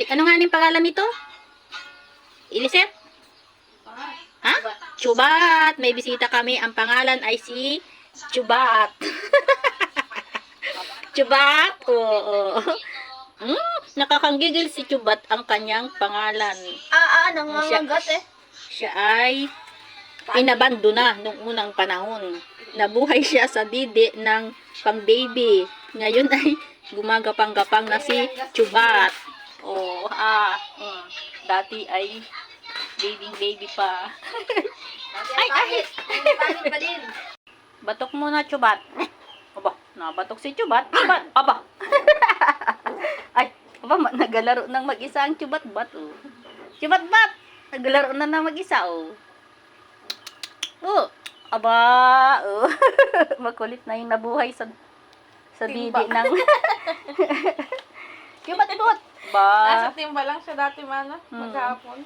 Ano nga yung pangalan nito? Iliset? Ha? Chubat. May bisita kami. Ang pangalan ay si Chubat. Chubat. Oo. Nakakanggigil si Chubat ang kanyang pangalan. Nangangagat eh. Siya ay inabandona nung unang panahon. Nabuhay siya sa didi ng pang-baby. Ngayon ay gumagapang-gapang na si Chubat. Dati ay baby pa. Ay! Pa din. Batok muna, Chubat. Aba, nabatok si Chubat. Chubat, aba. Ay, aba, nagalaro ng mag-isa ang Chubat-bat, oh. Chubat-bat! Nagalaro na ng mag-isa, oh. Oh, aba, oh. Makulit na yung nabuhay sa didi ng Chubat-bat. Ba? Nasa timba lang siya dati, mana. Maghapon.